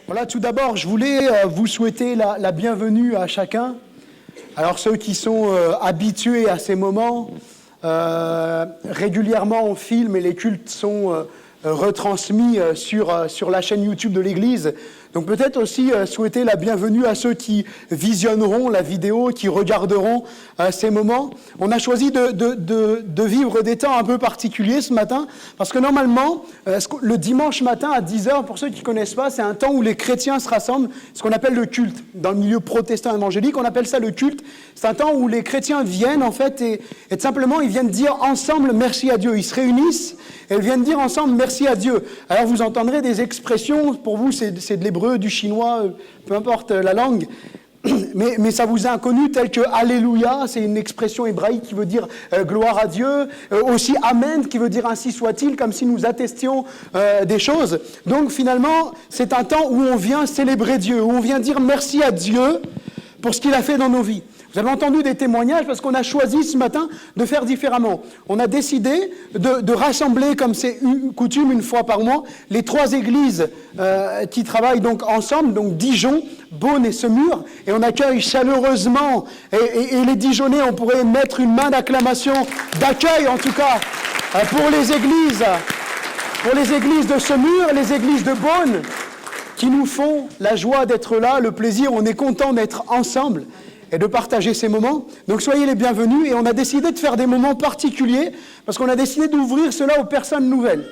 Voilà, tout d'abord, je voulais vous souhaiter la bienvenue à chacun. Alors, ceux qui sont habitués à ces moments, régulièrement on filme et les cultes sont retransmis sur la chaîne YouTube de l'Église. Donc peut-être aussi souhaiter la bienvenue à ceux qui visionneront la vidéo, qui regarderont ces moments. On a choisi de vivre des temps un peu particuliers ce matin, parce que normalement, le dimanche matin à 10h, pour ceux qui ne connaissent pas, c'est un temps où les chrétiens se rassemblent, ce qu'on appelle le culte. Dans le milieu protestant évangélique, on appelle ça le culte. C'est un temps où les chrétiens viennent en fait et tout simplement ils viennent dire ensemble merci à Dieu. Ils se réunissent et ils viennent dire ensemble merci à Dieu. Alors vous entendrez des expressions, pour vous c'est de l'hébreu, du chinois, peu importe la langue, mais ça vous est inconnu, tel que Alléluia, c'est une expression hébraïque qui veut dire gloire à Dieu, aussi Amen qui veut dire ainsi soit-il, comme si nous attestions des choses. Donc finalement, c'est un temps où on vient célébrer Dieu, où on vient dire merci à Dieu pour ce qu'il a fait dans nos vies. Vous avez entendu des témoignages parce qu'on a choisi ce matin de faire différemment. On a décidé de rassembler, comme c'est une coutume une fois par mois, les trois églises qui travaillent donc ensemble, donc Dijon, Beaune et Semur, et on accueille chaleureusement, et les Dijonnais, on pourrait mettre une main d'acclamation, d'accueil en tout cas, pour les églises de Semur, les églises de Beaune, qui nous font la joie d'être là, le plaisir, on est content d'être ensemble et de partager ces moments. Donc soyez les bienvenus, et on a décidé de faire des moments particuliers, parce qu'on a décidé d'ouvrir cela aux personnes nouvelles.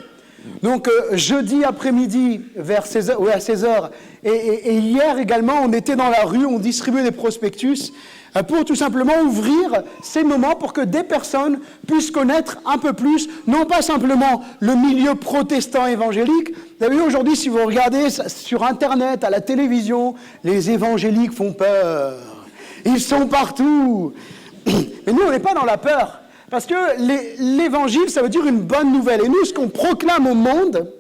Donc jeudi après-midi vers 16h, à 16h, et hier également, on était dans la rue, on distribuait des prospectus, pour tout simplement ouvrir ces moments pour que des personnes puissent connaître un peu plus, non pas simplement le milieu protestant évangélique. Vous avez vu aujourd'hui, si vous regardez sur Internet, à la télévision, les évangéliques font peur. Ils sont partout. Mais nous, on n'est pas dans la peur. Parce que l'évangile, ça veut dire une bonne nouvelle. Et nous, ce qu'on proclame au monde,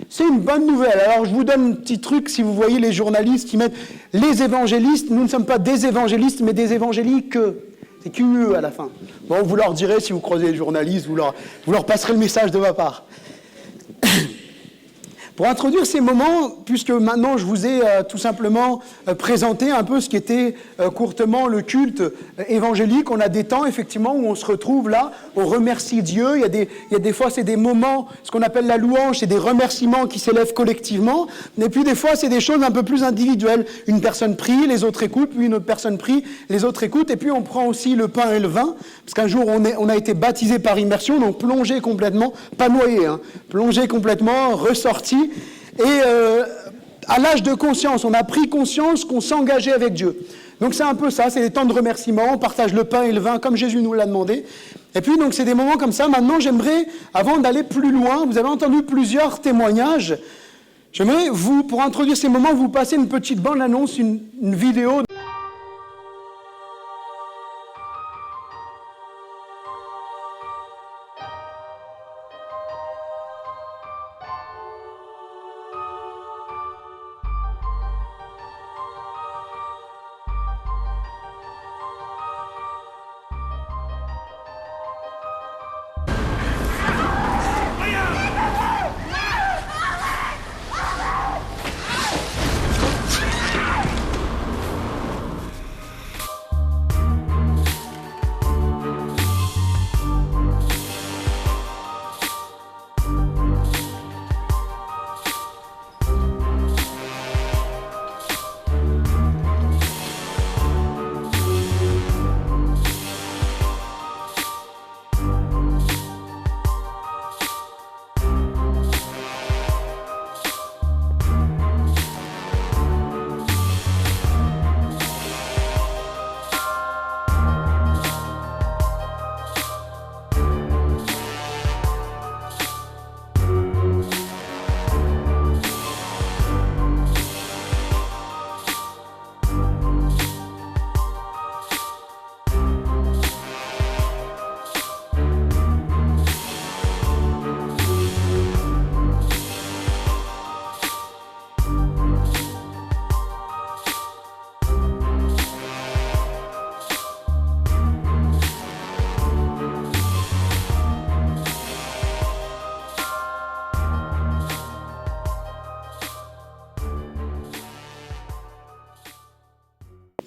c'est une bonne nouvelle. Alors, je vous donne un petit truc, si vous voyez les journalistes qui mettent les évangélistes. Nous ne sommes pas des évangélistes, mais des évangéliques. C'est QE à la fin. Bon, vous leur direz, si vous croisez les journalistes, vous leur passerez le message de ma part. Pour introduire ces moments, puisque maintenant je vous ai tout simplement présenté un peu ce qui était courtement le culte évangélique, on a des temps effectivement où on se retrouve là, on remercie Dieu, il y a des fois c'est des moments, ce qu'on appelle la louange, c'est des remerciements qui s'élèvent collectivement, et puis des fois c'est des choses un peu plus individuelles. Une personne prie, les autres écoutent, puis une autre personne prie, les autres écoutent, et puis on prend aussi le pain et le vin, parce qu'un jour on a été baptisé par immersion, donc plongé complètement, pas noyé, plongé complètement, ressorti. Et à l'âge de conscience, on a pris conscience qu'on s'engageait avec Dieu. Donc c'est un peu ça, c'est des temps de remerciement, on partage le pain et le vin comme Jésus nous l'a demandé. Et puis donc c'est des moments comme ça. Maintenant j'aimerais, avant d'aller plus loin, vous avez entendu plusieurs témoignages, j'aimerais vous, pour introduire ces moments, vous passer une petite bande-annonce, une vidéo.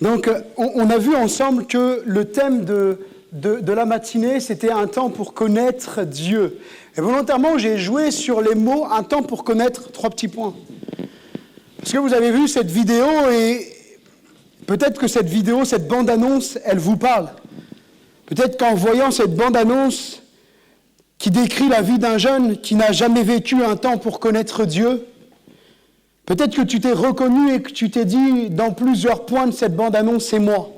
Donc, on a vu ensemble que le thème de la matinée, c'était un temps pour connaître Dieu. Et volontairement, j'ai joué sur les mots « un temps pour connaître » 3 petits points. Parce que vous avez vu cette vidéo et peut-être que cette vidéo, cette bande-annonce, elle vous parle. Peut-être qu'en voyant cette bande-annonce qui décrit la vie d'un jeune qui n'a jamais vécu un temps pour connaître Dieu, peut-être que tu t'es reconnu et que tu t'es dit dans plusieurs points de cette bande-annonce, c'est moi.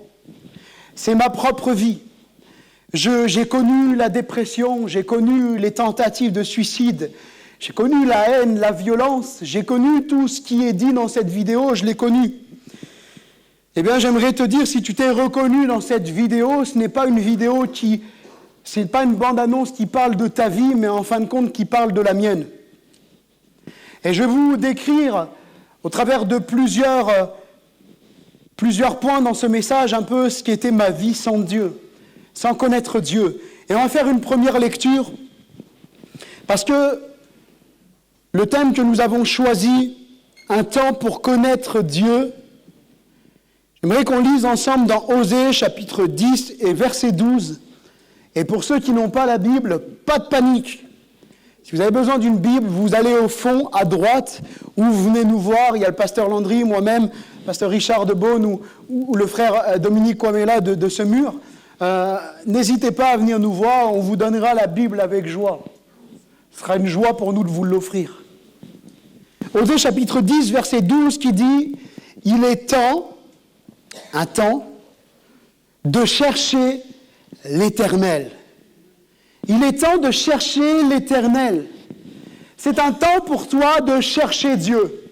C'est ma propre vie. J'ai connu la dépression, j'ai connu les tentatives de suicide, j'ai connu la haine, la violence, j'ai connu tout ce qui est dit dans cette vidéo, je l'ai connu. Eh bien, j'aimerais te dire, si tu t'es reconnu dans cette vidéo, ce n'est pas une vidéo c'est pas une bande-annonce qui parle de ta vie, mais en fin de compte qui parle de la mienne. Et je vais vous décrire, au travers de plusieurs points dans ce message, un peu ce qu'était ma vie sans Dieu, sans connaître Dieu. Et on va faire une première lecture, parce que le thème que nous avons choisi, un temps pour connaître Dieu, j'aimerais qu'on lise ensemble dans Osée, chapitre 10 et verset 12. Et pour ceux qui n'ont pas la Bible, pas de panique. Si vous avez besoin d'une Bible, vous allez au fond, à droite, ou vous venez nous voir. Il y a le pasteur Landry, moi-même, le pasteur Richard de Beaune, ou le frère Dominique Kwamela de Semur. N'hésitez pas à venir nous voir, on vous donnera la Bible avec joie. Ce sera une joie pour nous de vous l'offrir. Osée chapitre 10, verset 12, qui dit « Il est temps, un temps, de chercher l'Éternel. » Il est temps de chercher l'Éternel. C'est un temps pour toi de chercher Dieu.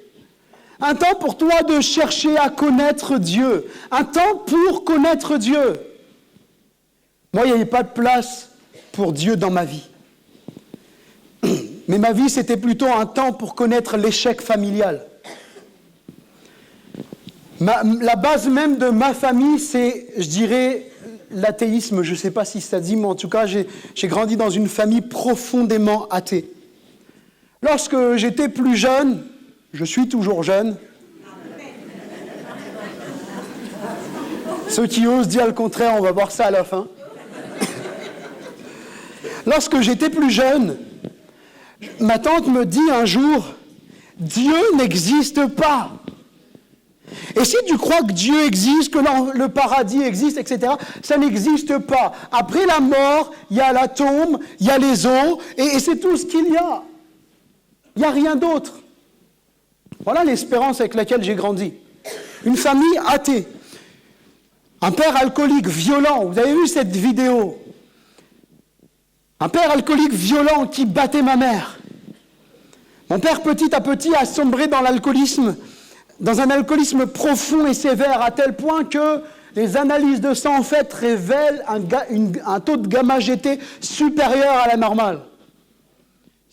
Un temps pour toi de chercher à connaître Dieu. Un temps pour connaître Dieu. Moi, il n'y avait pas de place pour Dieu dans ma vie. Mais ma vie, c'était plutôt un temps pour connaître l'échec familial. La base même de ma famille, c'est, je dirais, l'athéisme. Je ne sais pas si ça dit, mais en tout cas, j'ai grandi dans une famille profondément athée. Lorsque j'étais plus jeune, je suis toujours jeune. Ceux qui osent dire le contraire, on va voir ça à la fin. Lorsque j'étais plus jeune, ma tante me dit un jour, « Dieu n'existe pas. » Et si tu crois que Dieu existe, que le paradis existe, etc., ça n'existe pas. Après la mort, il y a la tombe, il y a les eaux, et c'est tout ce qu'il y a. Il n'y a rien d'autre. Voilà l'espérance avec laquelle j'ai grandi. Une famille athée. Un père alcoolique violent. Vous avez vu cette vidéo? Un père alcoolique violent qui battait ma mère. Mon père, petit à petit, a sombré dans l'alcoolisme, dans un alcoolisme profond et sévère, à tel point que les analyses de sang, en fait, révèlent un taux de gamma-GT supérieur à la normale.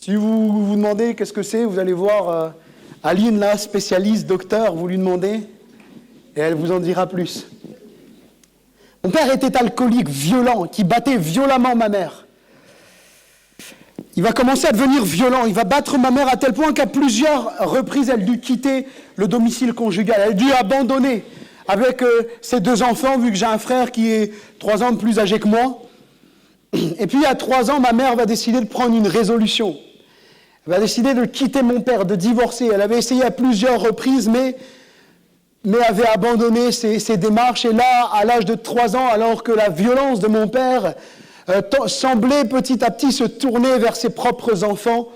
Si vous vous demandez qu'est-ce que c'est, vous allez voir Aline, là, spécialiste, docteur, vous lui demandez, et elle vous en dira plus. Mon père était alcoolique, violent, qui battait violemment ma mère. Il va commencer à devenir violent, il va battre ma mère à tel point qu'à plusieurs reprises, elle a dû quitter le domicile conjugal, elle a dû abandonner avec ses 2 enfants, vu que j'ai un frère qui est 3 ans de plus âgé que moi. Et puis à 3 ans, ma mère va décider de prendre une résolution. Elle va décider de quitter mon père, de divorcer. Elle avait essayé à plusieurs reprises, mais avait abandonné ses démarches. Et là, à l'âge de 3 ans, alors que la violence de mon père semblait petit à petit se tourner vers ses propres enfants,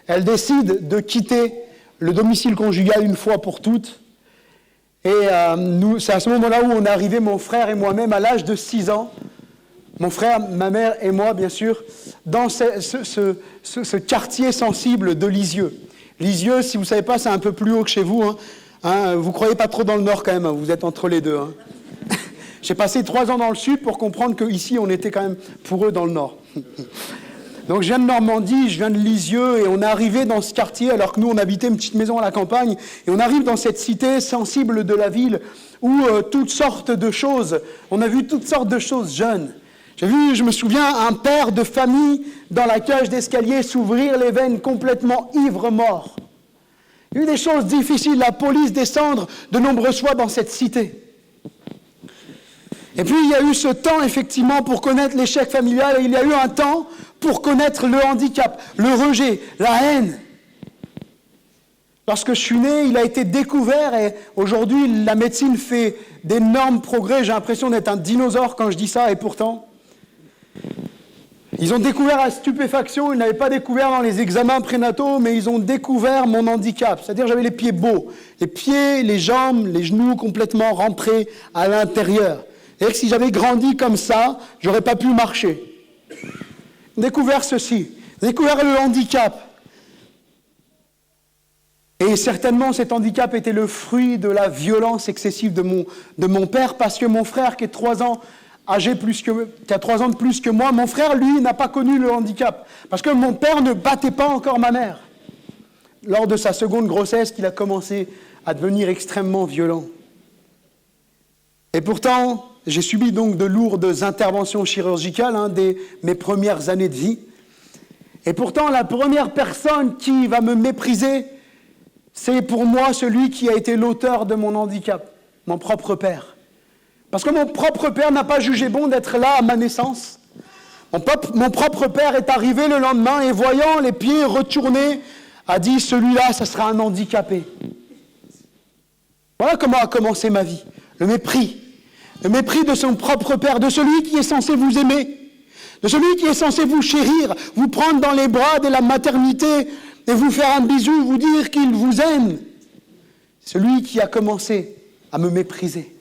elle décide de quitter le domicile conjugal une fois pour toutes. Et c'est à ce moment-là où on est arrivé, mon frère et moi-même, à l'âge de 6 ans, mon frère, ma mère et moi, bien sûr, dans ce quartier sensible de Lisieux. Lisieux, si vous ne savez pas, c'est un peu plus haut que chez vous. Vous ne croyez pas trop dans le nord quand même, vous êtes entre les deux. J'ai passé 3 ans dans le sud pour comprendre qu'ici, on était quand même, pour eux, dans le nord. Donc je viens de Normandie, je viens de Lisieux, et on est arrivé dans ce quartier, alors que nous, on habitait une petite maison à la campagne, et on arrive dans cette cité sensible de la ville, où toutes sortes de choses, on a vu toutes sortes de choses jeunes. Je me souviens, un père de famille dans la cage d'escalier s'ouvrir les veines complètement ivre-mort. Il y a eu des choses difficiles, la police descendre de nombreuses fois dans cette cité. Et puis il y a eu ce temps effectivement pour connaître l'échec familial, et il y a eu un temps pour connaître le handicap, le rejet, la haine. Lorsque je suis né, il a été découvert, et aujourd'hui la médecine fait d'énormes progrès. J'ai l'impression d'être un dinosaure quand je dis ça, et pourtant ils ont découvert la stupéfaction. Ils n'avaient pas découvert dans les examens prénataux, mais ils ont découvert mon handicap. C'est-à-dire j'avais les pieds beaux, les pieds, les jambes, les genoux complètement rentrés à l'intérieur. Et que si j'avais grandi comme ça, j'aurais pas pu marcher. Ils ont découvert ceci, ils ont découvert le handicap. Et certainement cet handicap était le fruit de la violence excessive de mon père, parce que mon frère qui est 3 ans qui a 3 ans de plus que moi, mon frère, lui, n'a pas connu le handicap. Parce que mon père ne battait pas encore ma mère. Lors de sa seconde grossesse, qu'il a commencé à devenir extrêmement violent. Et pourtant, j'ai subi donc de lourdes interventions chirurgicales dès mes premières années de vie. Et pourtant, la première personne qui va me mépriser, c'est pour moi celui qui a été l'auteur de mon handicap, mon propre père. Parce que mon propre père n'a pas jugé bon d'être là à ma naissance. Mon propre père est arrivé le lendemain et voyant les pieds retournés, a dit « celui-là, ça sera un handicapé ». Voilà comment a commencé ma vie. Le mépris. Le mépris de son propre père, de celui qui est censé vous aimer, de celui qui est censé vous chérir, vous prendre dans les bras dès la maternité et vous faire un bisou, vous dire qu'il vous aime. Celui qui a commencé à me mépriser.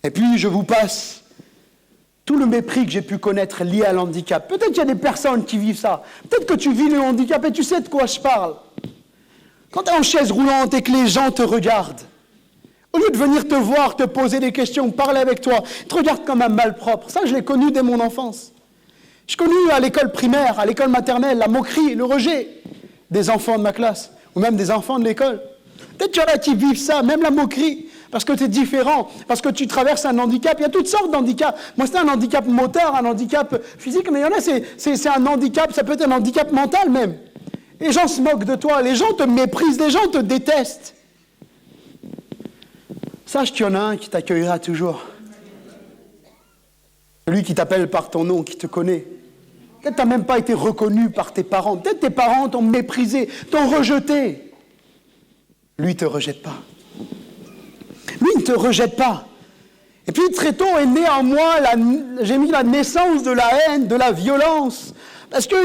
Et puis, je vous passe tout le mépris que j'ai pu connaître lié à l'handicap. Peut-être qu'il y a des personnes qui vivent ça. Peut-être que tu vis le handicap et tu sais de quoi je parle. Quand tu es en chaise roulante et que les gens te regardent, au lieu de venir te voir, te poser des questions, parler avec toi, ils te regardent comme un malpropre. Ça, je l'ai connu dès mon enfance. J'ai connu à l'école primaire, à l'école maternelle, la moquerie, le rejet des enfants de ma classe, ou même des enfants de l'école. Peut-être qu'il y en a qui vivent ça, même la moquerie. Parce que tu es différent, parce que tu traverses un handicap. Il y a toutes sortes d'handicaps. Moi, c'est un handicap moteur, un handicap physique, mais il y en a, c'est un handicap, ça peut être un handicap mental même. Les gens se moquent de toi, les gens te méprisent, les gens te détestent. Sache qu'il y en a un qui t'accueillera toujours. Celui qui t'appelle par ton nom, qui te connaît. Peut-être que tu n'as même pas été reconnu par tes parents. Peut-être tes parents t'ont méprisé, t'ont rejeté. Lui, il ne te rejette pas. Lui, il ne te rejette pas. Et puis, très tôt est né en moi, j'ai mis la naissance de la haine, de la violence. Parce qu'il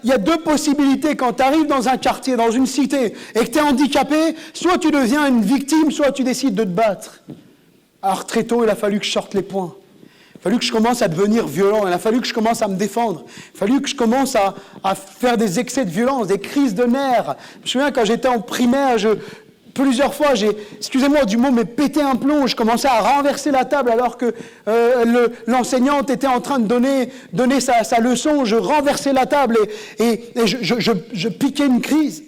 y a 2 possibilités quand tu arrives dans un quartier, dans une cité, et que tu es handicapé, soit tu deviens une victime, soit tu décides de te battre. Alors, très tôt, il a fallu que je sorte les poings. Il a fallu que je commence à devenir violent. Il a fallu que je commence à me défendre. Il a fallu que je commence à faire des excès de violence, des crises de nerfs. Je me souviens, quand j'étais en primaire, plusieurs fois, excusez-moi du mot, mais pété un plomb. Je commençais à renverser la table alors que l'enseignante était en train de donner sa leçon. Je renversais la table et je piquais une crise.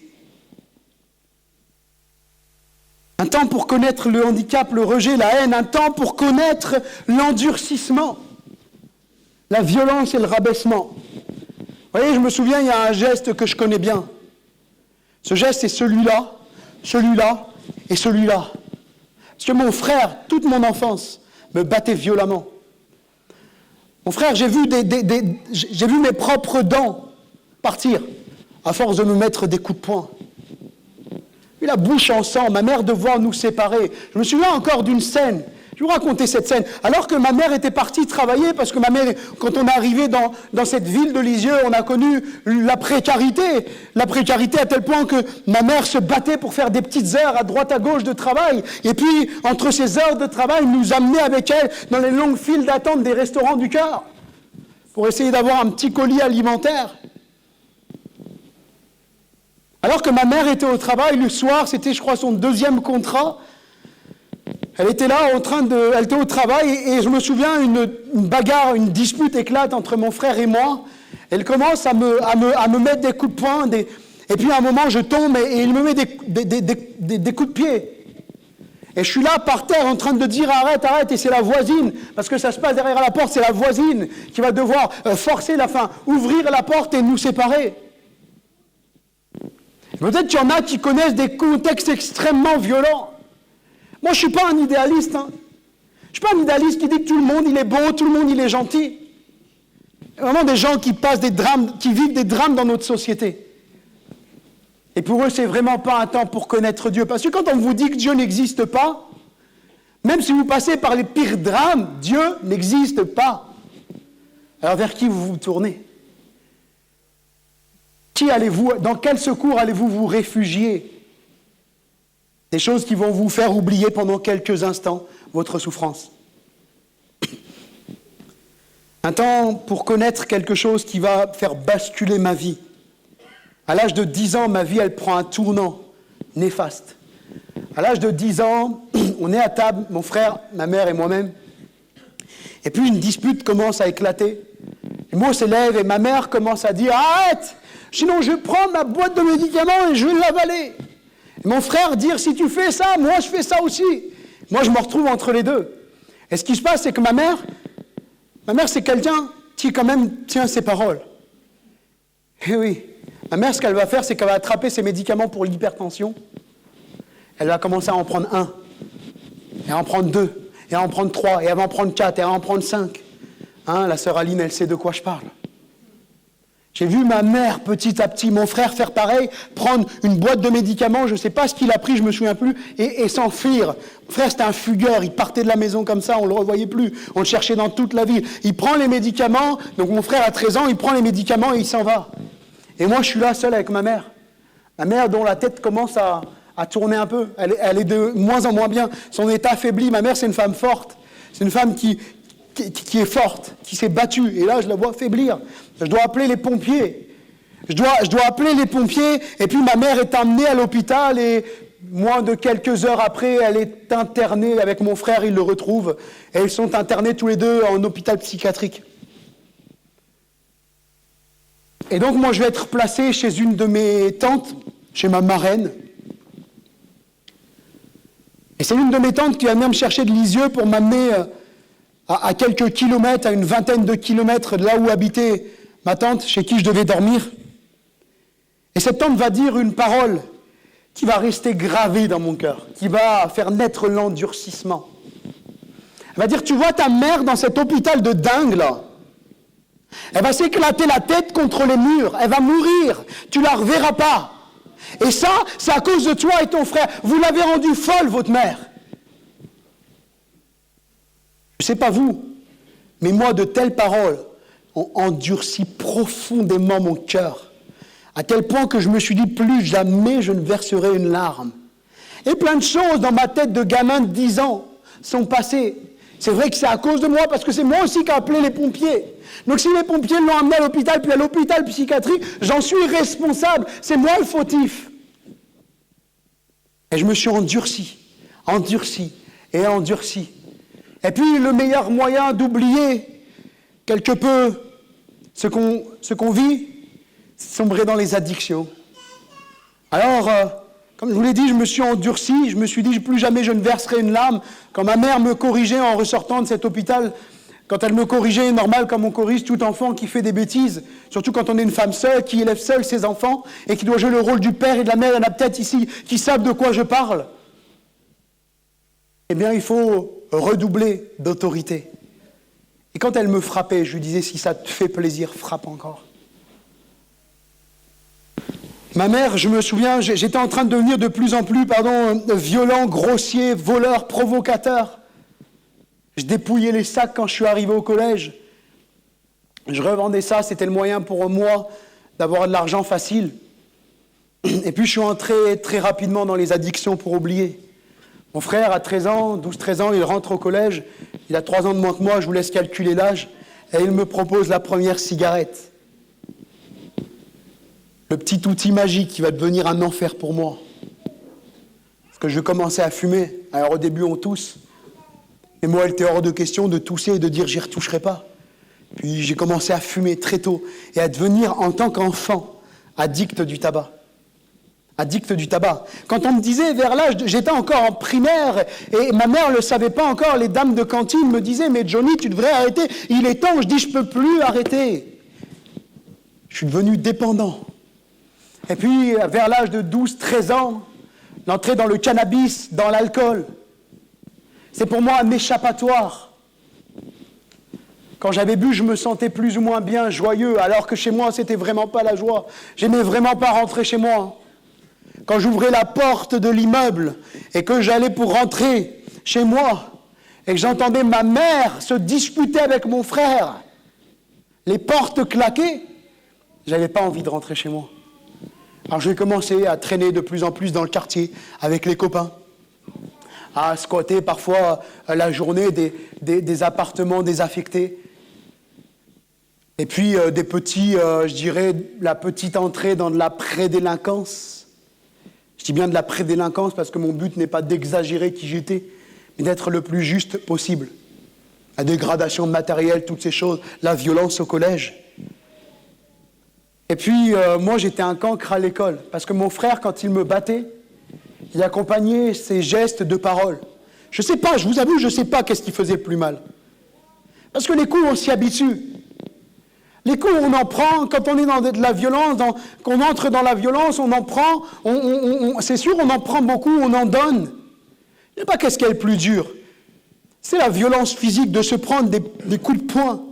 Un temps pour connaître le handicap, le rejet, la haine. Un temps pour connaître l'endurcissement, la violence et le rabaissement. Vous voyez, je me souviens, il y a un geste que je connais bien. Ce geste, c'est celui-là et celui-là. Parce que mon frère, toute mon enfance, me battait violemment. Mon frère, j'ai vu mes propres dents partir à force de nous mettre des coups de poing. Et la bouche en sang, ma mère devoir nous séparer. Je me souviens encore d'une scène. Je vais vous raconter cette scène. Alors que ma mère était partie travailler, parce que ma mère, quand on est arrivé dans cette ville de Lisieux, on a connu la précarité. La précarité à tel point que ma mère se battait pour faire des petites heures à droite à gauche de travail. Et puis, entre ces heures de travail, nous amenait avec elle dans les longues files d'attente des restaurants du cœur pour essayer d'avoir un petit colis alimentaire. Alors que ma mère était au travail, le soir, c'était, je crois, son 2e contrat. Elle était là, elle était au travail, et je me souviens, une bagarre, une dispute éclate entre mon frère et moi. Elle commence à me mettre des coups de poing, et puis à un moment, je tombe, et il me met des coups de pied. Et je suis là, par terre, en train de dire « arrête, arrête », et c'est la voisine, parce que ça se passe derrière la porte, c'est la voisine qui va devoir ouvrir la porte et nous séparer. Peut-être qu'il y en a qui connaissent des contextes extrêmement violents. Moi, je ne suis pas un idéaliste. Je ne suis pas un idéaliste qui dit que tout le monde il est beau, tout le monde il est gentil. Vraiment des gens qui passent des drames, qui vivent des drames dans notre société. Et pour eux, c'est vraiment pas un temps pour connaître Dieu. Parce que quand on vous dit que Dieu n'existe pas, même si vous passez par les pires drames, Dieu n'existe pas. Alors vers qui vous vous tournez? Dans quel secours allez-vous vous réfugier? Des choses qui vont vous faire oublier pendant quelques instants votre souffrance. Un temps pour connaître quelque chose qui va faire basculer ma vie. À l'âge de 10 ans, ma vie, elle prend un tournant néfaste. À l'âge de 10 ans, on est à table, mon frère, ma mère et moi-même. Et puis une dispute commence à éclater. Les mots s'élèvent et ma mère commence à dire « Arrête! Sinon je prends ma boîte de médicaments et je vais l'avaler. » Et mon frère dire « Si tu fais ça, moi je fais ça aussi. » Moi je me retrouve entre les deux. Et ce qui se passe, c'est que ma mère c'est quelqu'un qui quand même tient ses paroles. Et oui, ma mère, ce qu'elle va faire, c'est qu'elle va attraper ses médicaments pour l'hypertension. Elle va commencer à en prendre 1, et à en prendre 2, et à en prendre 3, et elle va en prendre 4, et à en prendre 5. Hein, la sœur Aline, elle sait de quoi je parle. J'ai vu ma mère, petit à petit, mon frère faire pareil, prendre une boîte de médicaments, je ne sais pas ce qu'il a pris, je ne me souviens plus, et s'enfuir. Mon frère, c'était un fugueur, il partait de la maison comme ça, on ne le revoyait plus, on le cherchait dans toute la ville. Il prend les médicaments, donc mon frère a 13 ans, il prend les médicaments et il s'en va. Et moi, je suis là, seul avec ma mère. Ma mère dont la tête commence à tourner un peu, elle est de moins en moins bien, son état affaibli. Ma mère, c'est une femme forte, c'est une femme qui est forte, qui s'est battue, et là, je la vois faiblir. Je dois appeler les pompiers. Je dois appeler les pompiers, et puis ma mère est emmenée à l'hôpital, et moins de quelques heures après, elle est internée avec mon frère, il le retrouve, et ils sont internés tous les deux en hôpital psychiatrique. Et donc, moi, je vais être placé chez une de mes tantes, chez ma marraine. Et c'est une de mes tantes qui va venir me chercher de Lisieux pour m'amener à quelques kilomètres, à une vingtaine de kilomètres de là où habitait ma tante, chez qui je devais dormir. Et cette tante va dire une parole qui va rester gravée dans mon cœur, qui va faire naître l'endurcissement. Elle va dire, tu vois ta mère dans cet hôpital de dingue, là. Elle va s'éclater la tête contre les murs, elle va mourir, tu ne la reverras pas. Et ça, c'est à cause de toi et ton frère. Vous l'avez rendue folle, votre mère. Je ne sais pas vous, mais moi, de telles paroles ont endurci profondément mon cœur, à tel point que je me suis dit, plus jamais je ne verserai une larme. Et plein de choses dans ma tête de gamin de 10 ans sont passées. C'est vrai que c'est à cause de moi, parce que c'est moi aussi qui ai appelé les pompiers. Donc si les pompiers l'ont amené à l'hôpital, puis à l'hôpital psychiatrique, j'en suis responsable. C'est moi le fautif. Et je me suis endurci. Et puis le meilleur moyen d'oublier quelque peu ce qu'on vit, c'est sombrer dans les addictions. Alors, comme je vous l'ai dit, je me suis endurci, je me suis dit plus jamais je ne verserai une larme. Quand ma mère me corrigeait en ressortant de cet hôpital, quand elle me corrigeait, normal comme on corrige tout enfant qui fait des bêtises, surtout quand on est une femme seule, qui élève seule ses enfants et qui doit jouer le rôle du père et de la mère, il y en a peut-être ici qui savent de quoi je parle. Eh bien, il faut redoubler d'autorité. Et quand elle me frappait, je lui disais, si ça te fait plaisir, frappe encore. Ma mère, je me souviens, j'étais en train de devenir de plus en plus, violent, grossier, voleur, provocateur. Je dépouillais les sacs quand je suis arrivé au collège. Je revendais ça, c'était le moyen pour moi d'avoir de l'argent facile. Et puis je suis entré très rapidement dans les addictions pour oublier. Mon frère a 13 ans, 12-13 ans, il rentre au collège. Il a 3 ans de moins que moi, je vous laisse calculer l'âge. Et il me propose la première cigarette. Le petit outil magique qui va devenir un enfer pour moi. Parce que je commençais à fumer. Alors au début, on tousse. Et moi, il était hors de question de tousser et de dire « j'y retoucherai pas ». Puis j'ai commencé à fumer très tôt et à devenir, en tant qu'enfant, addict du tabac. Addict du tabac. Quand on me disait, vers l'âge, j'étais encore en primaire et ma mère ne le savait pas encore, les dames de cantine me disaient « mais Johnny, tu devrais arrêter, il est temps ». Je dis « je ne peux plus arrêter ». Je suis devenu dépendant. Et puis, vers l'âge de 12-13 ans, l'entrée dans le cannabis, dans l'alcool. C'est pour moi un échappatoire. Quand j'avais bu, je me sentais plus ou moins bien, joyeux, alors que chez moi, c'était vraiment pas la joie. J'aimais vraiment pas rentrer chez moi. Quand j'ouvrais la porte de l'immeuble et que j'allais pour rentrer chez moi et que j'entendais ma mère se disputer avec mon frère, les portes claquer, j'avais pas envie de rentrer chez moi. Alors j'ai commencé à traîner de plus en plus dans le quartier avec les copains, à squatter parfois la journée des appartements désaffectés. Et puis des petits, je dirais, la petite entrée dans de la prédélinquance. Je dis bien de la prédélinquance parce que mon but n'est pas d'exagérer qui j'étais, mais d'être le plus juste possible. La dégradation matérielle, toutes ces choses, la violence au collège. Et puis, moi, j'étais un cancre à l'école, parce que mon frère, quand il me battait, il accompagnait ses gestes de parole. Je ne sais pas, je vous avoue, je ne sais pas qu'est-ce qui faisait le plus mal. Parce que les coups, on s'y habitue. Les coups, on en prend, quand on est dans de la violence, qu'on entre dans la violence, on en prend, c'est sûr, on en prend beaucoup, on en donne. Je ne sais pas qu'est-ce qui est le plus dur. C'est la violence physique de se prendre des coups de poing,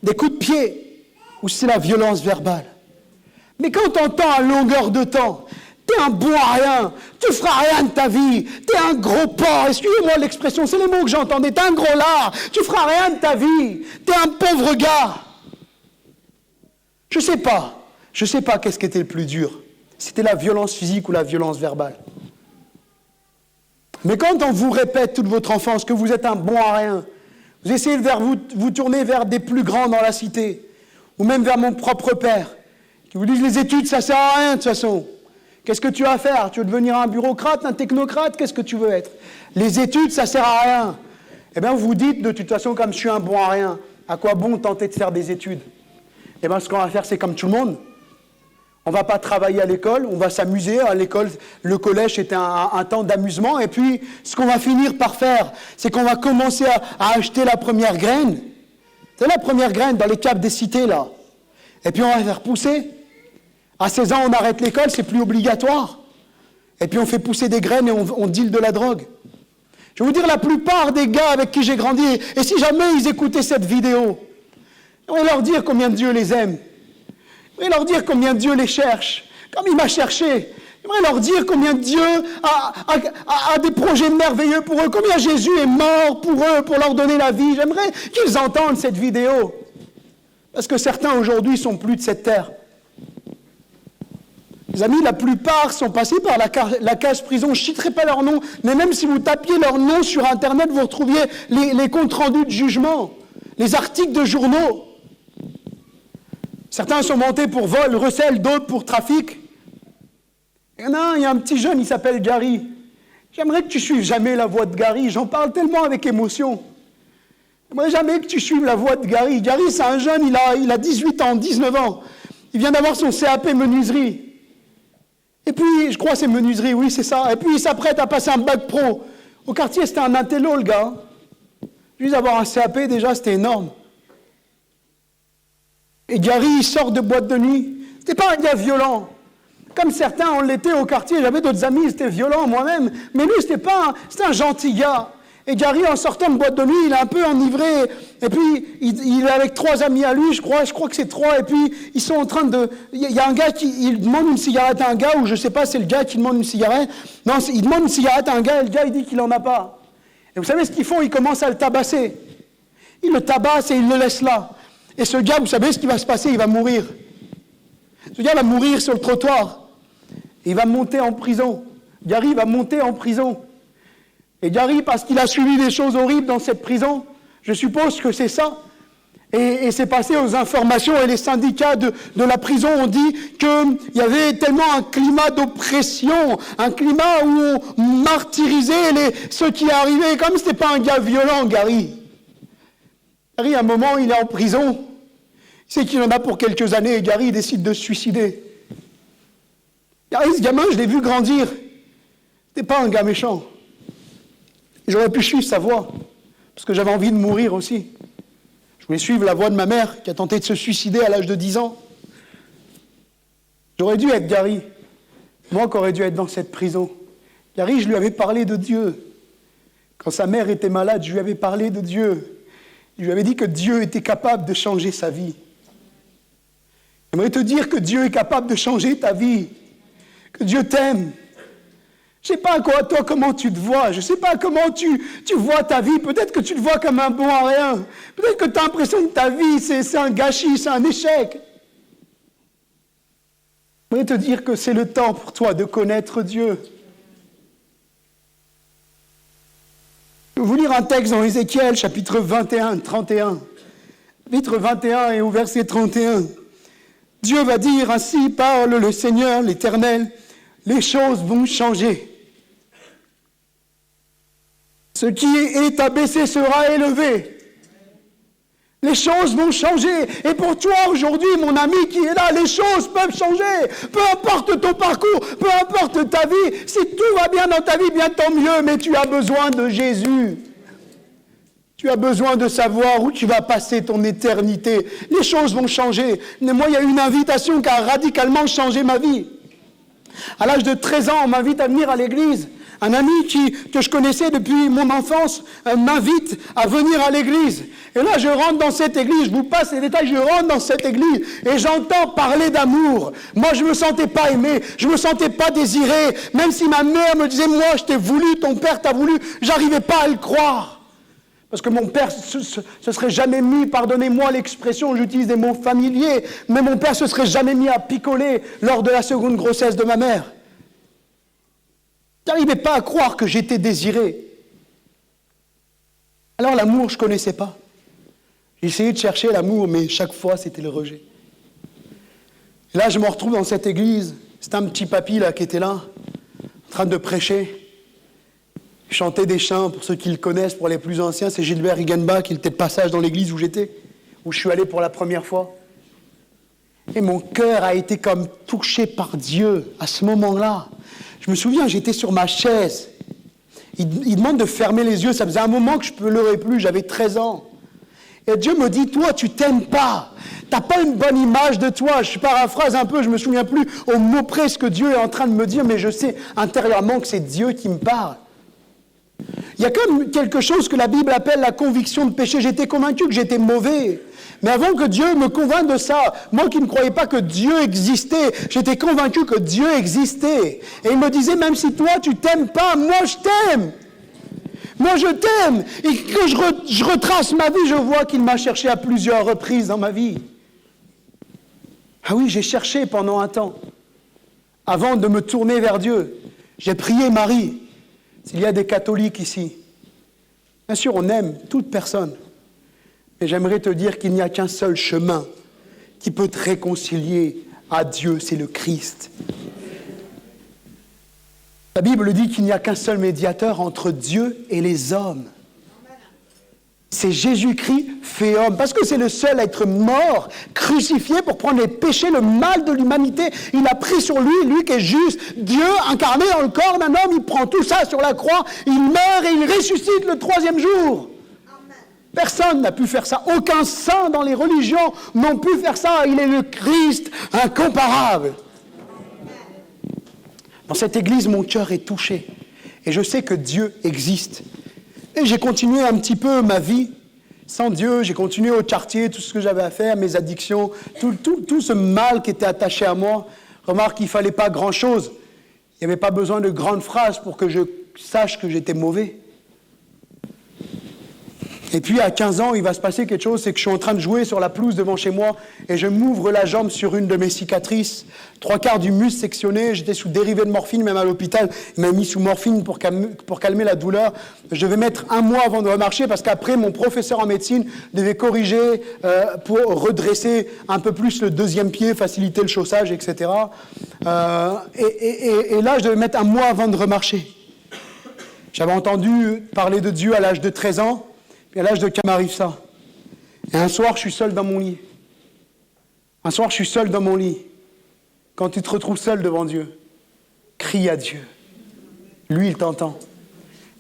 des coups de pied, ou c'est la violence verbale. Mais quand on entend à longueur de temps, t'es un bon à rien, tu feras rien de ta vie, t'es un gros porc, excusez-moi l'expression, c'est les mots que j'entendais, t'es un gros lard, tu feras rien de ta vie, t'es un pauvre gars. Je sais pas qu'est-ce qui était le plus dur. C'était la violence physique ou la violence verbale. Mais quand on vous répète toute votre enfance que vous êtes un bon à rien, vous essayez de vous tourner vers des plus grands dans la cité, ou même vers mon propre père, qui vous disent les études, ça sert à rien de toute façon. Qu'est-ce que tu vas faire? Tu veux devenir un bureaucrate, un technocrate? Qu'est-ce que tu veux être? Les études, ça sert à rien. Eh bien, vous vous dites, de toute façon, comme je suis un bon à rien, à quoi bon tenter de faire des études? Eh bien, ce qu'on va faire, c'est comme tout le monde. On ne va pas travailler à l'école, on va s'amuser. À l'école, le collège, c'était un temps d'amusement. Et puis, ce qu'on va finir par faire, c'est qu'on va commencer à acheter la première graine. C'est la première graine dans les caves des cités, là. Et puis, on va faire pousser. À 16 ans, on arrête l'école, c'est plus obligatoire. Et puis, on fait pousser des graines et on deal de la drogue. Je vais vous dire, la plupart des gars avec qui j'ai grandi, et si jamais ils écoutaient cette vidéo, je vais leur dire combien Dieu les aime. Je vais leur dire combien Dieu les cherche, comme il m'a cherché. J'aimerais leur dire combien Dieu a des projets merveilleux pour eux, combien Jésus est mort pour eux, pour leur donner la vie. J'aimerais qu'ils entendent cette vidéo. Parce que certains aujourd'hui sont plus de cette terre. Les amis, la plupart sont passés par la case prison. Je ne citerai pas leur nom, mais même si vous tapiez leur nom sur Internet, vous retrouviez les comptes rendus de jugement, les articles de journaux. Certains sont montés pour vol, recel, d'autres pour trafic. Il y a un petit jeune, il s'appelle Gary. J'aimerais que tu suives jamais la voie de Gary. J'en parle tellement avec émotion. J'aimerais jamais que tu suives la voie de Gary. Gary, c'est un jeune, il a 18 ans, 19 ans. Il vient d'avoir son CAP menuiserie. Et puis, je crois que c'est menuiserie, oui, c'est ça. Et puis, il s'apprête à passer un bac pro. Au quartier, c'était un intello, le gars. Juste avoir un CAP, déjà, c'était énorme. Et Gary, il sort de boîte de nuit. C'était pas un gars violent. Comme certains, on l'était au quartier. J'avais d'autres amis, c'était violent moi-même. Mais lui, c'était un gentil gars. Et Gary, en sortant de boîte de nuit, il est un peu enivré. Et puis, il est avec 3 amis à lui, je crois que c'est 3. Et puis, ils sont en train de... Il y a un gars il demande une cigarette à un gars, ou je sais pas, c'est le gars qui demande une cigarette. Non, il demande une cigarette à un gars, et le gars, il dit qu'il en a pas. Et vous savez ce qu'ils font? Ils commencent à le tabasser. Ils le tabassent et ils le laissent là. Et ce gars, vous savez ce qui va se passer? Il va mourir. Ce gars va mourir sur le trottoir. Et il va monter en prison. Gary va monter en prison. Et Gary, parce qu'il a suivi des choses horribles dans cette prison, je suppose que c'est ça. Et c'est passé aux informations, et les syndicats de la prison ont dit qu'il y avait tellement un climat d'oppression, un climat où on martyrisait ceux qui arrivaient, comme c'était pas un gars violent, Gary. Gary, à un moment, il est en prison. Il sait qu'il en a pour quelques années, et Gary décide de se suicider. Gary, ce gamin, je l'ai vu grandir. C'était pas un gars méchant. J'aurais pu suivre sa voie, parce que j'avais envie de mourir aussi. Je voulais suivre la voie de ma mère, qui a tenté de se suicider à l'âge de 10 ans. J'aurais dû être Gary. Moi qui aurais dû être dans cette prison. Gary, je lui avais parlé de Dieu. Quand sa mère était malade, je lui avais parlé de Dieu. Je lui avais dit que Dieu était capable de changer sa vie. J'aimerais te dire que Dieu est capable de changer ta vie, que Dieu t'aime. Je ne sais pas toi comment tu te vois, je ne sais pas comment tu vois ta vie, peut-être que tu te vois comme un bon à rien, peut-être que tu as l'impression que ta vie c'est un gâchis, c'est un échec. J'aimerais te dire que c'est le temps pour toi de connaître Dieu. Je vais vous lire un texte dans Ézéchiel, chapitre 21, 31. Chapitre 21 et au verset 31. Dieu va dire, ainsi parle le Seigneur, l'Éternel, les choses vont changer. Ce qui est abaissé sera élevé. Les choses vont changer. Et pour toi aujourd'hui, mon ami qui est là, les choses peuvent changer. Peu importe ton parcours, peu importe ta vie. Si tout va bien dans ta vie, bien tant mieux. Mais tu as besoin de Jésus. Tu as besoin de savoir où tu vas passer ton éternité. Les choses vont changer. Mais moi, il y a une invitation qui a radicalement changé ma vie. À l'âge de 13 ans, on m'invite à venir à l'église. Un ami que je connaissais depuis mon enfance m'invite à venir à l'église. Et là, je rentre dans cette église, je vous passe les détails, je rentre dans cette église et j'entends parler d'amour. Moi, je ne me sentais pas aimé, je ne me sentais pas désiré. Même si ma mère me disait, moi, je t'ai voulu, ton père t'a voulu, j'arrivais pas à le croire. Parce que mon père se serait jamais mis, pardonnez-moi l'expression, j'utilise des mots familiers, mais mon père se serait jamais mis à picoler lors de la seconde grossesse de ma mère. Je n'arrivais pas à croire que j'étais désiré. Alors l'amour, je ne connaissais pas. J'ai essayé de chercher l'amour, mais chaque fois, c'était le rejet. Et là, je me retrouve dans cette église. C'est un petit papy là qui était là, en train de prêcher. Il chantait des chants, pour ceux qui le connaissent, pour les plus anciens, c'est Gilbert Higenbach, qui était de passage dans l'église où j'étais, où je suis allé pour la première fois. Et mon cœur a été comme touché par Dieu à ce moment-là. Je me souviens, j'étais sur ma chaise. Il demande de fermer les yeux. Ça faisait un moment que je ne pleurais plus. J'avais 13 ans. Et Dieu me dit, toi, tu t'aimes pas. Tu n'as pas une bonne image de toi. Je paraphrase un peu, je ne me souviens plus au mot près ce que Dieu est en train de me dire, mais je sais intérieurement que c'est Dieu qui me parle. Il y a comme quelque chose que la Bible appelle la conviction de péché. J'étais convaincu que j'étais mauvais. Mais avant que Dieu me convainque de ça, moi qui ne croyais pas que Dieu existait, j'étais convaincu que Dieu existait. Et il me disait, même si toi tu t'aimes pas, moi je t'aime. Moi je t'aime. Et que je retrace ma vie, je vois qu'il m'a cherché à plusieurs reprises dans ma vie. Ah oui, j'ai cherché pendant un temps. Avant de me tourner vers Dieu, j'ai prié Marie. S'il y a des catholiques ici, bien sûr on aime toute personne. Et j'aimerais te dire qu'il n'y a qu'un seul chemin qui peut te réconcilier à Dieu, c'est le Christ. La Bible dit qu'il n'y a qu'un seul médiateur entre Dieu et les hommes. C'est Jésus-Christ fait homme, parce que c'est le seul à être mort, crucifié pour prendre les péchés, le mal de l'humanité. Il a pris sur lui, lui qui est juste, Dieu incarné dans le corps d'un homme, il prend tout ça sur la croix, il meurt et il ressuscite le 3e jour. Personne n'a pu faire ça. Aucun saint dans les religions n'ont pu faire ça. Il est le Christ incomparable. Dans cette église, mon cœur est touché. Et je sais que Dieu existe. Et j'ai continué un petit peu ma vie sans Dieu. J'ai continué au quartier, tout ce que j'avais à faire, mes addictions, tout ce mal qui était attaché à moi. Remarque qu'il ne fallait pas grand-chose. Il n'y avait pas besoin de grandes phrases pour que je sache que j'étais mauvais. Et puis à 15 ans, il va se passer quelque chose, c'est que je suis en train de jouer sur la pelouse devant chez moi et je m'ouvre la jambe sur une de mes cicatrices, 3/4 du muscle sectionné, j'étais sous dérivé de morphine, même à l'hôpital, il m'a mis sous morphine pour calmer la douleur. Je devais mettre 1 mois avant de remarcher parce qu'après, mon professeur en médecine devait corriger pour redresser un peu plus le 2e pied, faciliter le chaussage, etc. Et là, je devais mettre 1 mois avant de remarcher. J'avais entendu parler de Dieu à l'âge de 13 ans. Et à l'âge de 15 m'arrive ça. Et un soir, je suis seul dans mon lit. Un soir, je suis seul dans mon lit. Quand tu te retrouves seul devant Dieu, crie à Dieu. Lui, il t'entend.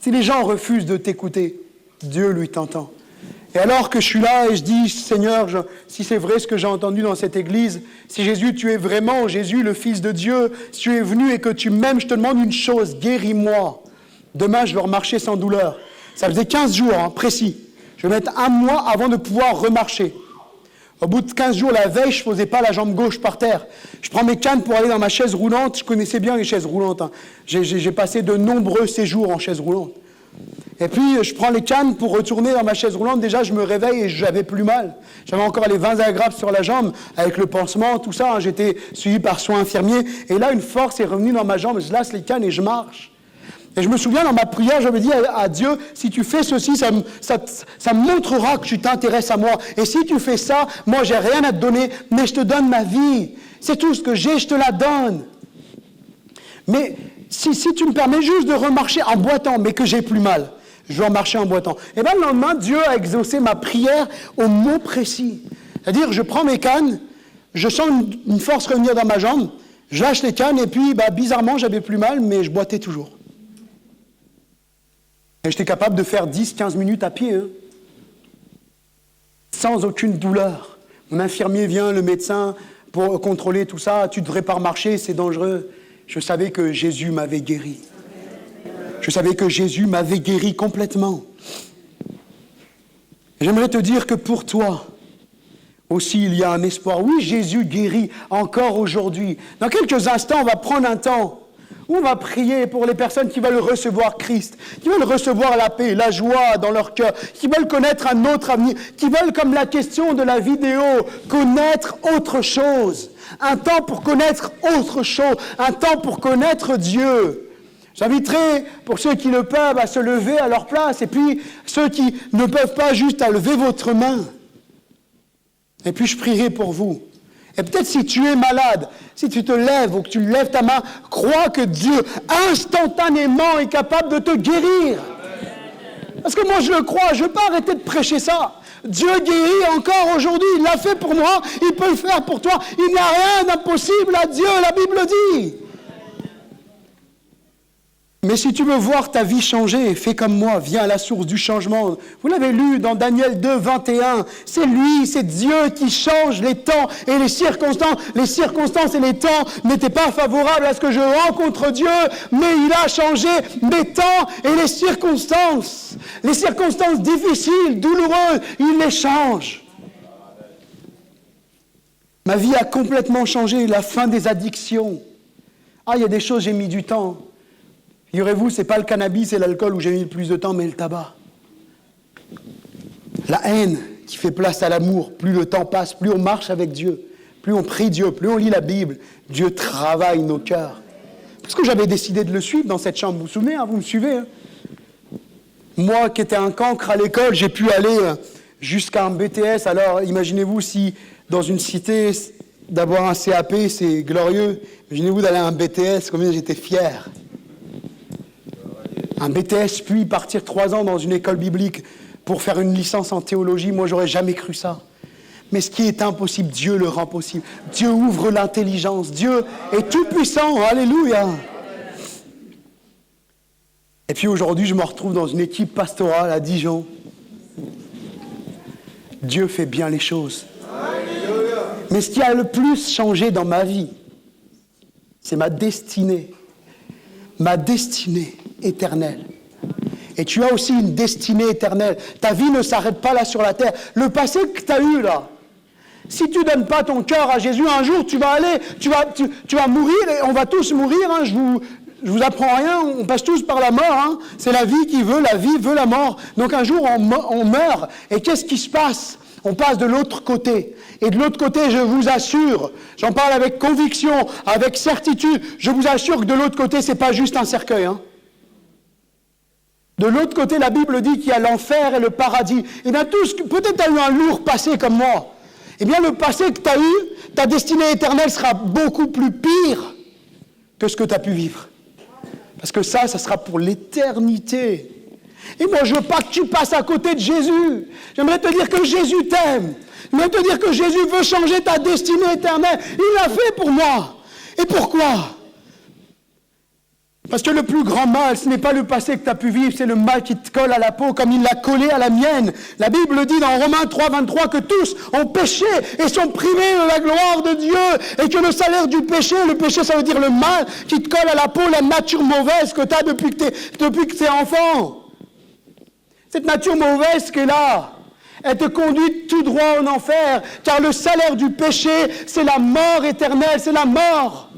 Si les gens refusent de t'écouter, Dieu, lui, t'entend. Et alors que je suis là et je dis, Seigneur, si c'est vrai ce que j'ai entendu dans cette église, si Jésus, tu es vraiment Jésus, le Fils de Dieu, si tu es venu et que tu m'aimes, je te demande une chose, guéris-moi. Demain, je veux remarcher sans douleur. Ça faisait 15 jours, précis. Je vais mettre 1 mois avant de pouvoir remarcher. Au bout de 15 jours, la veille, je ne posais pas la jambe gauche par terre. Je prends mes cannes pour aller dans ma chaise roulante. Je connaissais bien les chaises roulantes. J'ai passé de nombreux séjours en chaise roulante. Et puis, je prends les cannes pour retourner dans ma chaise roulante. Déjà, je me réveille et j'avais plus mal. J'avais encore les 20 agrafes sur la jambe, avec le pansement, tout ça. J'étais suivi par soins infirmiers. Et là, une force est revenue dans ma jambe. Je laisse les cannes et je marche. Et je me souviens, dans ma prière, je me dis à Dieu, si tu fais ceci, ça me montrera que tu t'intéresses à moi. Et si tu fais ça, moi, j'ai rien à te donner, mais je te donne ma vie. C'est tout ce que j'ai, je te la donne. Mais si tu me permets juste de remarcher en boitant, mais que j'ai plus mal, je vais en marcher en boitant. Et bien, le lendemain, Dieu a exaucé ma prière au mot précis. C'est-à-dire, je prends mes cannes, je sens une force revenir dans ma jambe, je lâche les cannes, et puis, bizarrement, j'avais plus mal, mais je boitais toujours. Et j'étais capable de faire 10-15 minutes à pied, sans aucune douleur. Mon infirmier vient, le médecin, pour contrôler tout ça. Tu ne devrais pas marcher, c'est dangereux. Je savais que Jésus m'avait guéri. Je savais que Jésus m'avait guéri complètement. J'aimerais te dire que pour toi aussi, il y a un espoir. Oui, Jésus guérit encore aujourd'hui. Dans quelques instants, on va prendre un temps où on va prier pour les personnes qui veulent recevoir Christ, qui veulent recevoir la paix, la joie dans leur cœur, qui veulent connaître un autre avenir, qui veulent, comme la question de la vidéo, connaître autre chose. Un temps pour connaître autre chose, un temps pour connaître Dieu. J'inviterai, pour ceux qui le peuvent, à se lever à leur place, et puis ceux qui ne peuvent pas, juste à lever votre main. Et puis je prierai pour vous. Et peut-être si tu es malade, si tu te lèves ou que tu lèves ta main, crois que Dieu, instantanément, est capable de te guérir. Parce que moi, je le crois, je ne veux pas arrêter de prêcher ça. Dieu guérit encore aujourd'hui, il l'a fait pour moi, il peut le faire pour toi. Il n'y a rien d'impossible à Dieu, la Bible dit. Mais si tu veux voir ta vie changer, fais comme moi, viens à la source du changement. Vous l'avez lu dans Daniel 2, 21. C'est lui, c'est Dieu qui change les temps et les circonstances. Les circonstances et les temps n'étaient pas favorables à ce que je rencontre Dieu, mais il a changé mes temps et les circonstances. Les circonstances difficiles, douloureuses, il les change. Ma vie a complètement changé, la fin des addictions. Il y a des choses, j'ai mis du temps. Figurez-vous, ce n'est pas le cannabis et l'alcool où j'ai mis le plus de temps, mais le tabac. La haine qui fait place à l'amour. Plus le temps passe, plus on marche avec Dieu, plus on prie Dieu, plus on lit la Bible. Dieu travaille nos cœurs. Parce que j'avais décidé de le suivre dans cette chambre. Vous vous souvenez, vous me suivez Moi qui étais un cancre à l'école, j'ai pu aller jusqu'à un BTS. Alors imaginez-vous si dans une cité, d'avoir un CAP, c'est glorieux. Imaginez-vous d'aller à un BTS, combien j'étais fier. Un BTS, puis partir 3 ans dans une école biblique pour faire une licence en théologie, moi, j'aurais jamais cru ça. Mais ce qui est impossible, Dieu le rend possible. Dieu ouvre l'intelligence. Dieu est tout-puissant. Alléluia. Et puis aujourd'hui, je me retrouve dans une équipe pastorale à Dijon. Dieu fait bien les choses. Mais ce qui a le plus changé dans ma vie, c'est ma destinée. Ma destinée éternelle. Et tu as aussi une destinée éternelle. Ta vie ne s'arrête pas là sur la terre. Le passé que tu as eu là, si tu ne donnes pas ton cœur à Jésus, un jour tu vas mourir, et on va tous mourir, je vous apprends rien, on passe tous par la mort, c'est la vie qui veut, la vie veut la mort. Donc un jour on meurt, et qu'est-ce qui se passe ? On passe de l'autre côté. Et de l'autre côté, je vous assure, j'en parle avec conviction, avec certitude, je vous assure que de l'autre côté, ce n'est pas juste un cercueil. De l'autre côté, la Bible dit qu'il y a l'enfer et le paradis. Et bien peut-être tu as eu un lourd passé comme moi. Eh bien le passé que tu as eu, ta destinée éternelle sera beaucoup plus pire que ce que tu as pu vivre. Parce que ça sera pour l'éternité. Et moi, je ne veux pas que tu passes à côté de Jésus. J'aimerais te dire que Jésus t'aime. J'aimerais te dire que Jésus veut changer ta destinée éternelle. Il l'a fait pour moi. Et pourquoi ? Parce que le plus grand mal, ce n'est pas le passé que tu as pu vivre, c'est le mal qui te colle à la peau comme il l'a collé à la mienne. La Bible dit dans Romains 3, 23 que tous ont péché et sont privés de la gloire de Dieu et que le salaire du péché, le péché ça veut dire le mal qui te colle à la peau, la nature mauvaise que tu as depuis que tu es enfant. Cette nature mauvaise qui est là, elle te conduit tout droit en enfer, car le salaire du péché, c'est la mort éternelle, c'est la mort.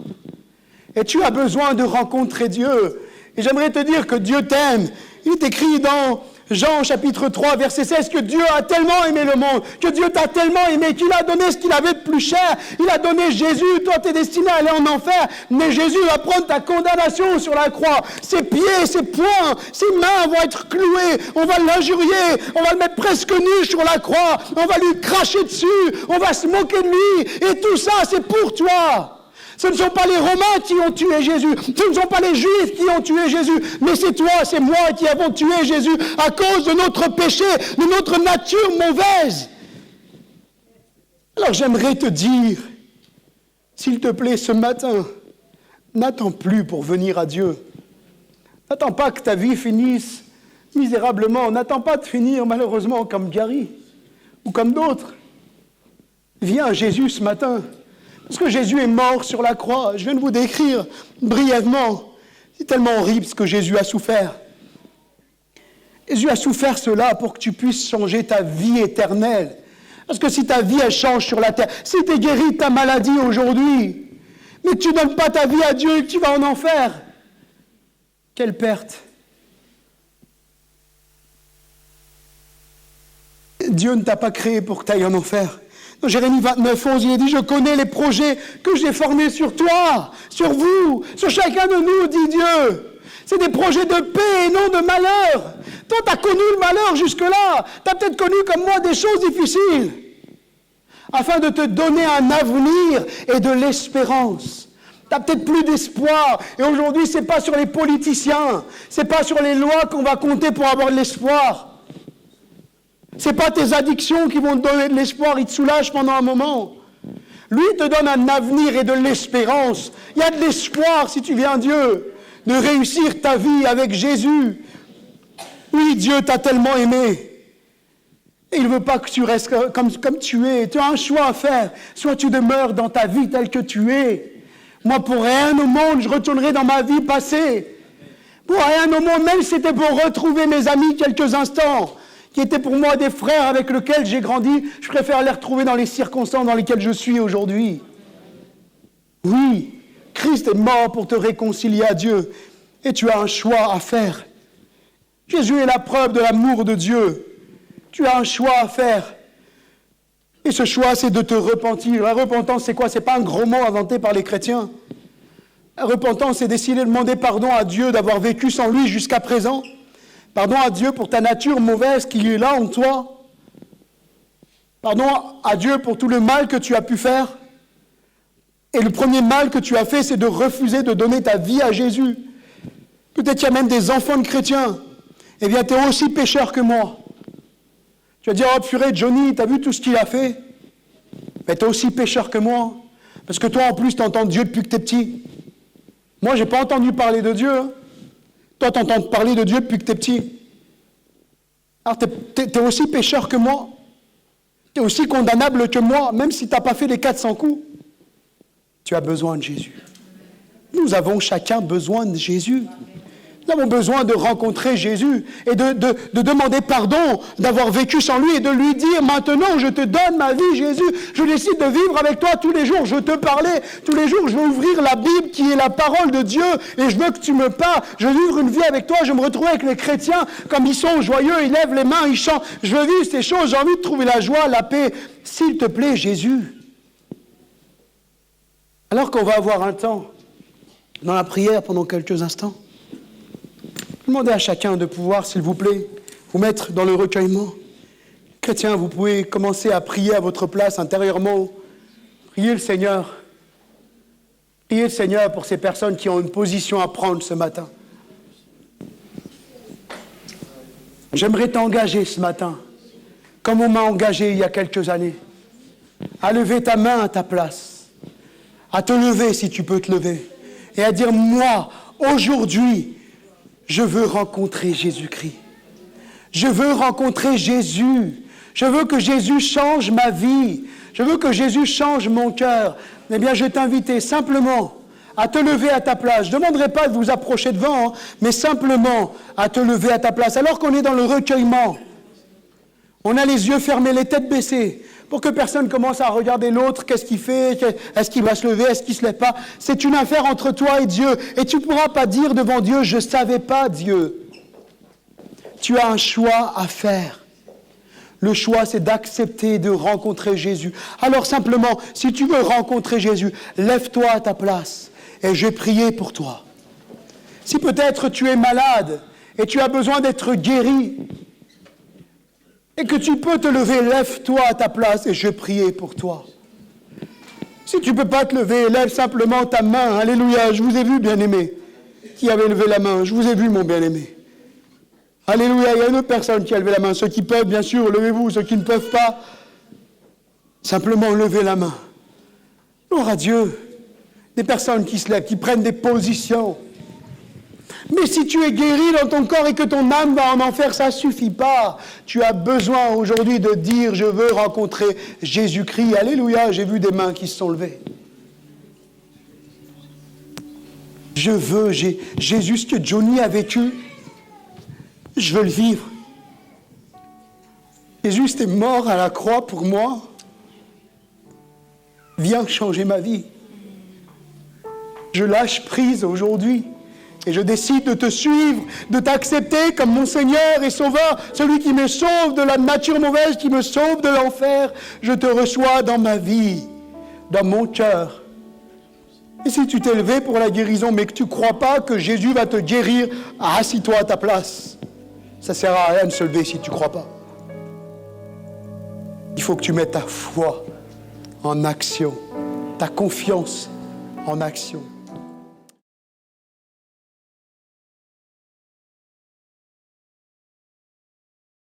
Et tu as besoin de rencontrer Dieu. Et j'aimerais te dire que Dieu t'aime. Il est écrit dans Jean chapitre 3, verset 16, que Dieu a tellement aimé le monde, que Dieu t'a tellement aimé, qu'il a donné ce qu'il avait de plus cher. Il a donné Jésus. Toi, tu es destiné à aller en enfer, mais Jésus va prendre ta condamnation sur la croix. Ses pieds, ses poings, ses mains vont être cloués. On va l'injurier. On va le mettre presque nu sur la croix. On va lui cracher dessus. On va se moquer de lui. Et tout ça, c'est pour toi. Ce ne sont pas les Romains qui ont tué Jésus, ce ne sont pas les Juifs qui ont tué Jésus, mais c'est toi, c'est moi qui avons tué Jésus à cause de notre péché, de notre nature mauvaise. Alors j'aimerais te dire, s'il te plaît, ce matin, n'attends plus pour venir à Dieu. N'attends pas que ta vie finisse misérablement, n'attends pas de finir malheureusement comme Gary ou comme d'autres. Viens à Jésus ce matin. Parce que Jésus est mort sur la croix. Je viens de vous décrire brièvement. C'est tellement horrible ce que Jésus a souffert. Jésus a souffert cela pour que tu puisses changer ta vie éternelle. Parce que si ta vie, elle change sur la terre, si tu es guéri de ta maladie aujourd'hui, mais que tu ne donnes pas ta vie à Dieu et que tu vas en enfer, quelle perte. Dieu ne t'a pas créé pour que tu ailles en enfer. Dans Jérémie 29, 11, il est dit, je connais les projets que j'ai formés sur toi, sur vous, sur chacun de nous, dit Dieu. C'est des projets de paix et non de malheur. Toi, tu as connu le malheur jusque-là. Tu as peut-être connu comme moi des choses difficiles. Afin de te donner un avenir et de l'espérance. Tu n'as peut-être plus d'espoir. Et aujourd'hui, ce n'est pas sur les politiciens. Ce n'est pas sur les lois qu'on va compter pour avoir de l'espoir. Ce n'est pas tes addictions qui vont te donner de l'espoir, ils te soulagent pendant un moment. Lui te donne un avenir et de l'espérance. Il y a de l'espoir, si tu viens à Dieu, de réussir ta vie avec Jésus. Oui, Dieu t'a tellement aimé. Et il ne veut pas que tu restes comme tu es. Tu as un choix à faire. Soit tu demeures dans ta vie telle que tu es. Moi, pour rien au monde, je retournerai dans ma vie passée. Pour rien au monde, même si c'était pour retrouver mes amis quelques instants, qui étaient pour moi des frères avec lesquels j'ai grandi, je préfère les retrouver dans les circonstances dans lesquelles je suis aujourd'hui. Oui, Christ est mort pour te réconcilier à Dieu, et tu as un choix à faire. Jésus est la preuve de l'amour de Dieu. Tu as un choix à faire. Et ce choix, c'est de te repentir. La repentance, c'est quoi? C'est pas un gros mot inventé par les chrétiens. La repentance, c'est décider de demander pardon à Dieu d'avoir vécu sans lui jusqu'à présent. Pardon à Dieu pour ta nature mauvaise qui est là en toi. Pardon à Dieu pour tout le mal que tu as pu faire. Et le premier mal que tu as fait, c'est de refuser de donner ta vie à Jésus. Peut-être qu'il y a même des enfants de chrétiens. Eh bien, tu es aussi pécheur que moi. Tu vas dire, oh purée, Johnny, tu as vu tout ce qu'il a fait? Mais tu es aussi pécheur que moi. Parce que toi, en plus, tu entends Dieu depuis que tu es petit. Moi, je n'ai pas entendu parler de Dieu. Hein. Toi, tu entends parler de Dieu depuis que tu es petit. Alors, tu es aussi pécheur que moi. Tu es aussi condamnable que moi, même si tu n'as pas fait les 400 coups. Tu as besoin de Jésus. Nous avons chacun besoin de Jésus. Nous avons besoin de rencontrer Jésus et de demander pardon d'avoir vécu sans lui et de lui dire maintenant je te donne ma vie Jésus, je décide de vivre avec toi tous les jours, je veux te parler tous les jours, je veux ouvrir la Bible qui est la parole de Dieu et je veux que tu me parles, je veux vivre une vie avec toi, je me retrouve avec les chrétiens comme ils sont joyeux, ils lèvent les mains, ils chantent, je veux vivre ces choses, j'ai envie de trouver la joie, la paix, s'il te plaît Jésus. Alors qu'on va avoir un temps dans la prière pendant quelques instants, demandez à chacun de pouvoir, s'il vous plaît, vous mettre dans le recueillement. Chrétiens, vous pouvez commencer à prier à votre place intérieurement. Priez le Seigneur. Priez le Seigneur pour ces personnes qui ont une position à prendre ce matin. J'aimerais t'engager ce matin, comme on m'a engagé il y a quelques années, à lever ta main à ta place, à te lever si tu peux te lever, et à dire, moi, aujourd'hui, je veux rencontrer Jésus-Christ. Je veux rencontrer Jésus. Je veux que Jésus change ma vie. Je veux que Jésus change mon cœur. Eh bien, je vais t'inviter simplement à te lever à ta place. Je ne demanderai pas de vous approcher devant, hein, mais simplement à te lever à ta place. Alors qu'on est dans le recueillement, on a les yeux fermés, les têtes baissées, pour que personne commence à regarder l'autre, qu'est-ce qu'il fait, est-ce qu'il va se lever, est-ce qu'il ne se lève pas. C'est une affaire entre toi et Dieu. Et tu ne pourras pas dire devant Dieu, je ne savais pas Dieu. Tu as un choix à faire. Le choix, c'est d'accepter de rencontrer Jésus. Alors simplement, si tu veux rencontrer Jésus, lève-toi à ta place et je vais prier pour toi. Si peut-être tu es malade et tu as besoin d'être guéri et que tu peux te lever, lève-toi à ta place et je vais prier pour toi. Si tu ne peux pas te lever, lève simplement ta main. Alléluia, je vous ai vu, bien-aimé. Qui avait levé la main? Je vous ai vu, mon bien-aimé. Alléluia, il y a une autre personne qui a levé la main. Ceux qui peuvent, bien sûr, levez-vous. Ceux qui ne peuvent pas, simplement levez la main. Gloire à Dieu. Des personnes qui se lèvent, qui prennent des positions. Mais si tu es guéri dans ton corps et que ton âme va en enfer, ça ne suffit pas. Tu as besoin aujourd'hui de dire, je veux rencontrer Jésus-Christ. Alléluia, j'ai vu des mains qui se sont levées. Je veux, Jésus, ce que Johnny a vécu, je veux le vivre. Jésus, t'es mort à la croix pour moi. Viens changer ma vie. Je lâche prise aujourd'hui et je décide de te suivre, de t'accepter comme mon Seigneur et Sauveur, celui qui me sauve de la nature mauvaise, qui me sauve de l'enfer. Je te reçois dans ma vie, dans mon cœur. Et si tu t'es levé pour la guérison, mais que tu ne crois pas que Jésus va te guérir, assis-toi à ta place. Ça ne sert à rien de se lever si tu ne crois pas. Il faut que tu mettes ta foi en action, ta confiance en action.